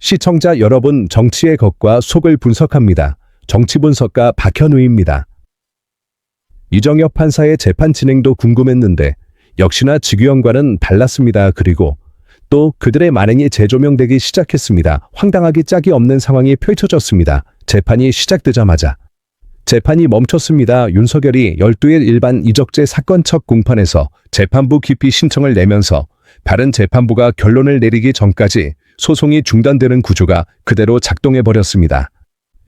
시청자 여러분, 정치의 겉과 속을 분석합니다. 정치분석가 박현우입니다. 이정엽 판사의 재판 진행도 궁금했는데 역시나 직위원과는 달랐습니다. 그리고 또 그들의 만행이 재조명되기 시작했습니다. 황당하기 짝이 없는 상황이 펼쳐졌습니다. 재판이 시작되자마자 재판이 멈췄습니다. 윤석열이 12일 일반 이적죄 사건 첫 공판에서 재판부 기피 신청을 내면서 다른 재판부가 결론을 내리기 전까지 소송이 중단되는 구조가 그대로 작동해버렸습니다.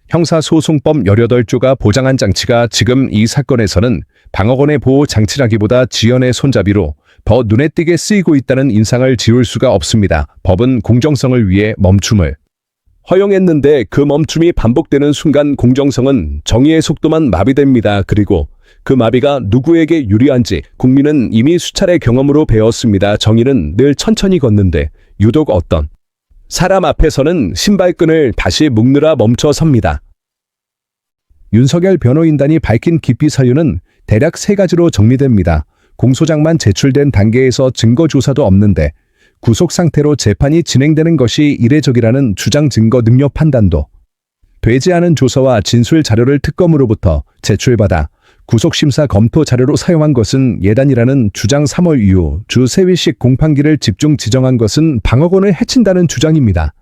형사소송법 18조가 보장한 장치가 지금 이 사건에서는 방어권의 보호 장치라기보다 지연의 손잡이로 더 눈에 띄게 쓰이고 있다는 인상을 지울 수가 없습니다. 법은 공정성을 위해 멈춤을 허용했는데 그 멈춤이 반복되는 순간 공정성은 정의의 속도만 마비됩니다. 그리고 그 마비가 누구에게 유리한지 국민은 이미 수차례 경험으로 배웠습니다. 정의는 늘 천천히 걷는데 유독 어떤 사람 앞에서는 신발끈을 다시 묶느라 멈춰 섭니다. 윤석열 변호인단이 밝힌 기피 사유는 대략 3가지로 정리됩니다. 공소장만 제출된 단계에서 증거 조사도 없는데 구속 상태로 재판이 진행되는 것이 이례적이라는 주장 증거 능력 판단도 되지 않은 조서와 진술 자료를 특검으로부터 제출받아 구속심사 검토 자료로 사용한 것은 예단이라는 주장 3월 이후 주 3회씩 공판기를 집중 지정한 것은 방어권을 해친다는 주장입니다.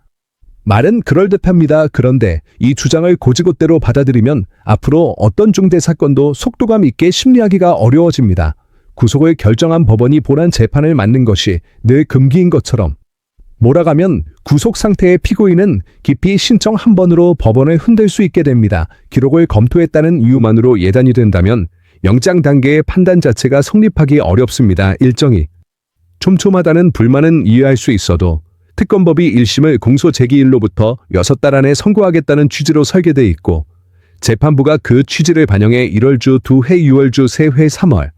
말은 그럴듯합니다. 그런데 이 주장을 고지고대로 받아들이면 앞으로 어떤 중대 사건도 속도감 있게 심리하기가 어려워집니다. 구속을 결정한 법원이 본안 재판을 맡는 것이 늘 금기인 것처럼 몰아가면 구속 상태의 피고인은 기피 신청 한 번으로 법원을 흔들 수 있게 됩니다. 기록을 검토했다는 이유만으로 예단이 된다면 영장 단계의 판단 자체가 성립하기 어렵습니다. 일정이 촘촘하다는 불만은 이해할 수 있어도 특검법이 1심을 공소 제기일로부터 6달 안에 선고하겠다는 취지로 설계돼 있고 재판부가 그 취지를 반영해 1월 주 2회, 6월 주 3회, 3월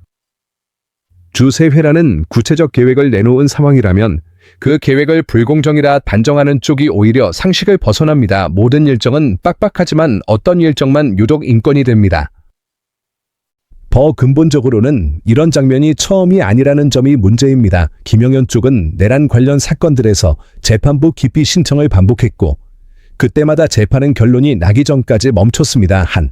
주 3회라는 구체적 계획을 내놓은 상황이라면 그 계획을 불공정이라 단정하는 쪽이 오히려 상식을 벗어납니다. 모든 일정은 빡빡하지만 어떤 일정만 유독 인권이 됩니다. 더 근본적으로는 이런 장면이 처음이 아니라는 점이 문제입니다. 김영현 쪽은 내란 관련 사건들에서 재판부 기피 신청을 반복했고 그때마다 재판은 결론이 나기 전까지 멈췄습니다. 한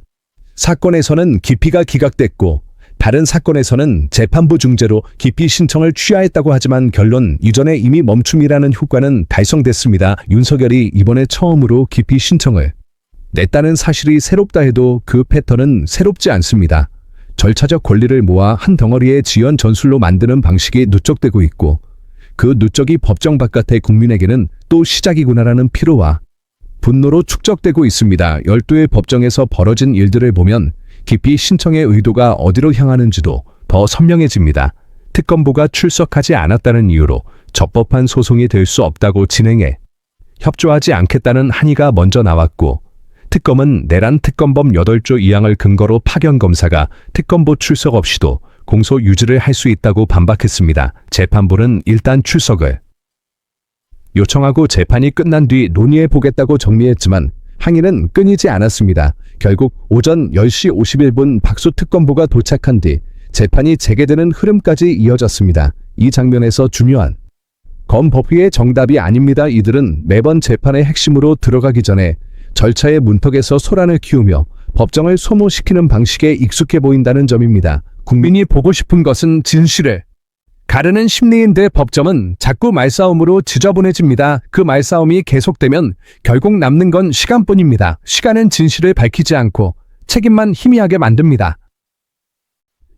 사건에서는 기피가 기각됐고 다른 사건에서는 재판부 중재로 기피 신청을 취하했다고 하지만 결론 이전에 이미 멈춤이라는 효과는 달성됐습니다. 윤석열이 이번에 처음으로 기피 신청을 냈다는 사실이 새롭다 해도 그 패턴은 새롭지 않습니다. 절차적 권리를 모아 한 덩어리의 지연 전술로 만드는 방식이 누적되고 있고 그 누적이 법정 바깥의 국민에게는 또 시작이구나라는 피로와 분노로 축적되고 있습니다. 12회 법정에서 벌어진 일들을 보면 기피 신청의 의도가 어디로 향하는지도 더 선명해집니다. 특검부가 출석하지 않았다는 이유로 적법한 소송이 될 수 없다고 진행해 협조하지 않겠다는 항의가 먼저 나왔고 특검은 내란 특검법 8조 2항을 근거로 파견 검사가 특검부 출석 없이도 공소 유지를 할 수 있다고 반박했습니다. 재판부는 일단 출석을 요청하고 재판이 끝난 뒤 논의해 보겠다고 정리했지만 항의는 끊이지 않았습니다. 결국 오전 10시 51분 박수 특검부가 도착한 뒤 재판이 재개되는 흐름까지 이어졌습니다. 이 장면에서 중요한 건 법위의 정답이 아닙니다. 이들은 매번 재판의 핵심으로 들어가기 전에 절차의 문턱에서 소란을 키우며 법정을 소모시키는 방식에 익숙해 보인다는 점입니다. 국민이 보고 싶은 것은 진실을 가르는 심리인데 법정은 자꾸 말싸움으로 지저분해집니다. 그 말싸움이 계속되면 결국 남는 건 시간뿐입니다. 시간은 진실을 밝히지 않고 책임만 희미하게 만듭니다.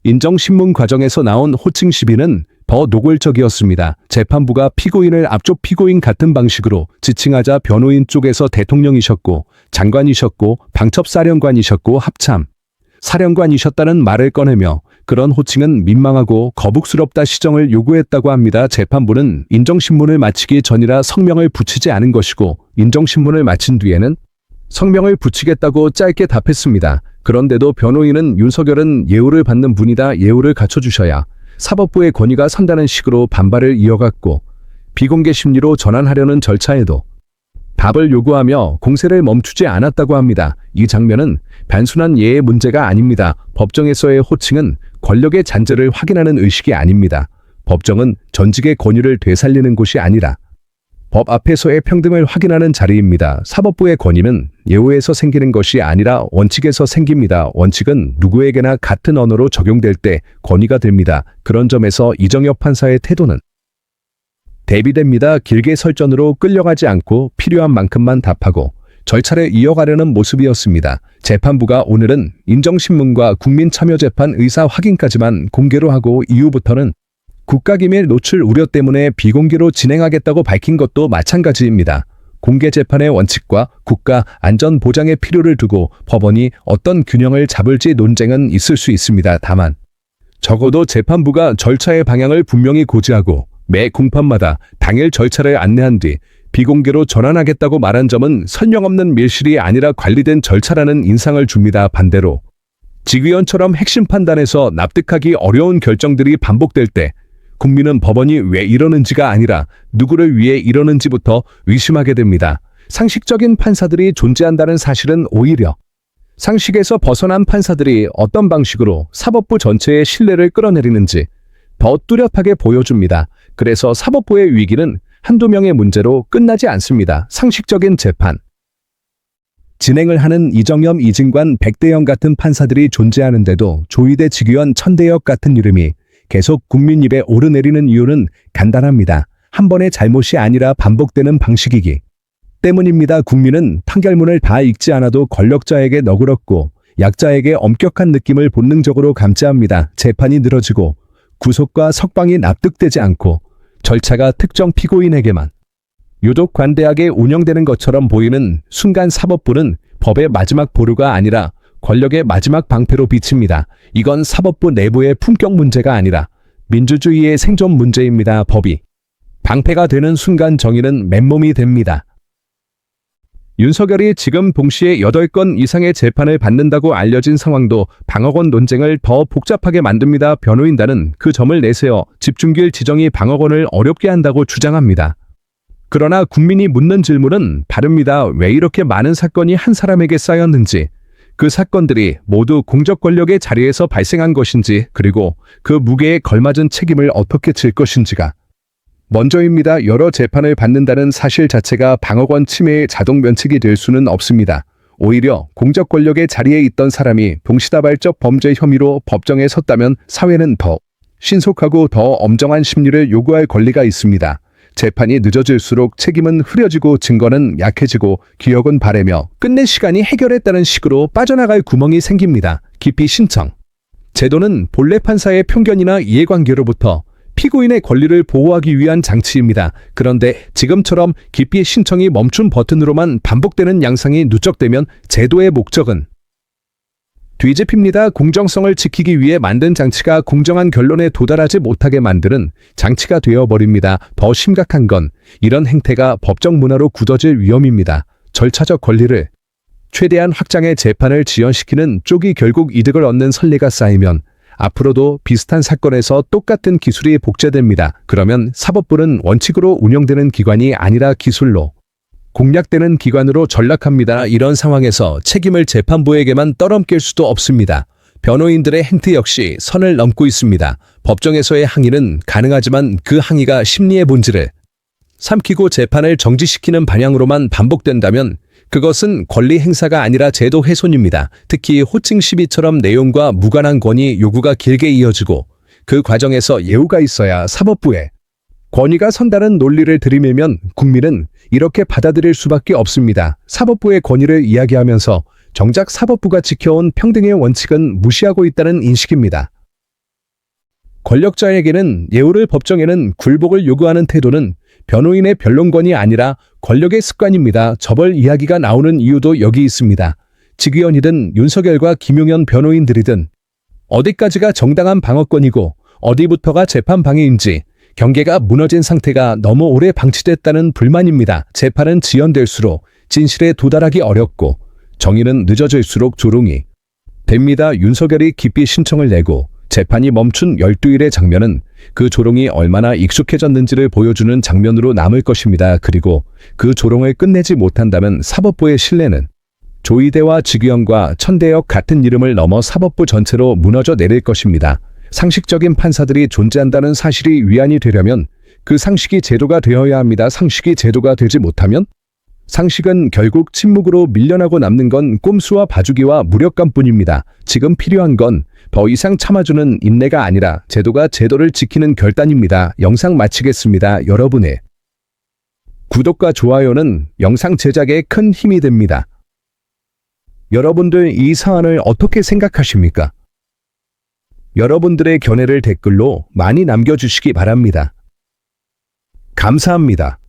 인정신문 과정에서 나온 호칭 시비는 더 노골적이었습니다. 재판부가 피고인을 앞쪽 피고인 같은 방식으로 지칭하자 변호인 쪽에서 대통령이셨고 장관이셨고 방첩사령관이셨고 합참 사령관이셨다는 말을 꺼내며 그런 호칭은 민망하고 거북스럽다 시정을 요구했다고 합니다. 재판부는 인정신문을 마치기 전이라 성명을 붙이지 않은 것이고 인정신문을 마친 뒤에는 성명을 붙이겠다고 짧게 답했습니다. 그런데도 변호인은 윤석열은 예우를 받는 분이다. 예우를 갖춰주셔야 사법부의 권위가 선다는 식으로 반발을 이어갔고 비공개 심리로 전환하려는 절차에도 답을 요구하며 공세를 멈추지 않았다고 합니다. 이 장면은 단순한 예의 문제가 아닙니다. 법정에서의 호칭은 권력의 잔재를 확인하는 의식이 아닙니다. 법정은 전직의 권위를 되살리는 곳이 아니라 법 앞에서의 평등을 확인하는 자리입니다. 사법부의 권위는 예우에서 생기는 것이 아니라 원칙에서 생깁니다. 원칙은 누구에게나 같은 언어로 적용될 때 권위가 됩니다. 그런 점에서 이정엽 판사의 태도는 대비됩니다. 길게 설전으로 끌려가지 않고 필요한 만큼만 답하고 절차를 이어가려는 모습이었습니다. 재판부가 오늘은 인정신문과 국민참여재판 의사 확인까지만 공개로 하고 이후부터는 국가기밀 노출 우려 때문에 비공개로 진행하겠다고 밝힌 것도 마찬가지입니다. 공개 재판의 원칙과 국가 안전 보장의 필요를 두고 법원이 어떤 균형을 잡을지 논쟁은 있을 수 있습니다. 다만 적어도 재판부가 절차의 방향을 분명히 고지하고 매 공판마다 당일 절차를 안내한 뒤 비공개로 전환하겠다고 말한 점은 설명없는 밀실이 아니라 관리된 절차라는 인상을 줍니다. 반대로 직위원처럼 핵심 판단에서 납득하기 어려운 결정들이 반복될 때 국민은 법원이 왜 이러는지가 아니라 누구를 위해 이러는지부터 의심하게 됩니다. 상식적인 판사들이 존재한다는 사실은 오히려 상식에서 벗어난 판사들이 어떤 방식으로 사법부 전체의 신뢰를 끌어내리는지 더 뚜렷하게 보여줍니다. 그래서 사법부의 위기는 한두 명의 문제로 끝나지 않습니다. 상식적인 재판 진행을 하는 이정엽, 이진관, 백대영 같은 판사들이 존재하는데도 조희대, 직위원, 천대엽 같은 이름이 계속 국민 입에 오르내리는 이유는 간단합니다. 한 번의 잘못이 아니라 반복되는 방식이기 때문입니다. 국민은 판결문을 다 읽지 않아도 권력자에게 너그럽고 약자에게 엄격한 느낌을 본능적으로 감지합니다. 재판이 늘어지고 구속과 석방이 납득되지 않고 절차가 특정 피고인에게만 유독 관대하게 운영되는 것처럼 보이는 순간 사법부는 법의 마지막 보루가 아니라 권력의 마지막 방패로 비칩니다. 이건 사법부 내부의 품격 문제가 아니라 민주주의의 생존 문제입니다. 법이 방패가 되는 순간 정의는 맨몸이 됩니다. 윤석열이 지금 동시에 8건 이상의 재판을 받는다고 알려진 상황도 방어권 논쟁을 더 복잡하게 만듭니다. 변호인단은 그 점을 내세워 집중길 지정이 방어권을 어렵게 한다고 주장합니다. 그러나 국민이 묻는 질문은 다릅니다. 왜 이렇게 많은 사건이 한 사람에게 쌓였는지, 그 사건들이 모두 공적 권력의 자리에서 발생한 것인지, 그리고 그 무게에 걸맞은 책임을 어떻게 질 것인지가 먼저입니다. 여러 재판을 받는다는 사실 자체가 방어권 침해의 자동 면책이 될 수는 없습니다. 오히려 공적 권력의 자리에 있던 사람이 동시다발적 범죄 혐의로 법정에 섰다면 사회는 더 신속하고 더 엄정한 심리를 요구할 권리가 있습니다. 재판이 늦어질수록 책임은 흐려지고 증거는 약해지고 기억은 바래며 끝내 시간이 해결했다는 식으로 빠져나갈 구멍이 생깁니다. 기피 신청 제도는 본래 판사의 편견이나 이해관계로부터 피고인의 권리를 보호하기 위한 장치입니다. 그런데 지금처럼 기피 신청이 멈춘 버튼으로만 반복되는 양상이 누적되면 제도의 목적은 뒤집힙니다. 공정성을 지키기 위해 만든 장치가 공정한 결론에 도달하지 못하게 만드는 장치가 되어버립니다. 더 심각한 건 이런 행태가 법정 문화로 굳어질 위험입니다. 절차적 권리를 최대한 확장해 재판을 지연시키는 쪽이 결국 이득을 얻는 선례가 쌓이면 앞으로도 비슷한 사건에서 똑같은 기술이 복제됩니다. 그러면 사법부는 원칙으로 운영되는 기관이 아니라 기술로 공략되는 기관으로 전락합니다. 이런 상황에서 책임을 재판부에게만 떠넘길 수도 없습니다. 변호인들의 행태 역시 선을 넘고 있습니다. 법정에서의 항의는 가능하지만 그 항의가 심리의 본질을 삼키고 재판을 정지시키는 방향으로만 반복된다면 그것은 권리 행사가 아니라 제도 훼손입니다. 특히 호칭 시비처럼 내용과 무관한 건의 요구가 길게 이어지고 그 과정에서 예우가 있어야 사법부에 권위가 선다는 논리를 들이밀면 국민은 이렇게 받아들일 수밖에 없습니다. 사법부의 권위를 이야기하면서 정작 사법부가 지켜온 평등의 원칙은 무시하고 있다는 인식입니다. 권력자에게는 예우를 법정에는 굴복을 요구하는 태도는 변호인의 변론권이 아니라 권력의 습관입니다. 저벌 이야기가 나오는 이유도 여기 있습니다. 직위원이든 윤석열과 김용현 변호인들이든 어디까지가 정당한 방어권이고 어디부터가 재판 방해인지 경계가 무너진 상태가 너무 오래 방치됐다는 불만입니다. 재판은 지연될수록 진실에 도달하기 어렵고 정의는 늦어질수록 조롱이 됩니다. 윤석열이 기피 신청을 내고 재판이 멈춘 12일의 장면은 그 조롱이 얼마나 익숙해졌는지를 보여주는 장면으로 남을 것입니다. 그리고 그 조롱을 끝내지 못한다면 사법부의 신뢰는 조희대와 직위원과 천대엽 같은 이름을 넘어 사법부 전체로 무너져 내릴 것입니다. 상식적인 판사들이 존재한다는 사실이 위안이 되려면 그 상식이 제도가 되어야 합니다. 상식이 제도가 되지 못하면 상식은 결국 침묵으로 밀려나고 남는 건 꼼수와 봐주기와 무력감뿐입니다. 지금 필요한 건 더 이상 참아주는 인내가 아니라 제도가 제도를 지키는 결단입니다. 영상 마치겠습니다. 여러분의 구독과 좋아요는 영상 제작에 큰 힘이 됩니다. 여러분들 이 사안을 어떻게 생각하십니까? 여러분들의 견해를 댓글로 많이 남겨주시기 바랍니다. 감사합니다.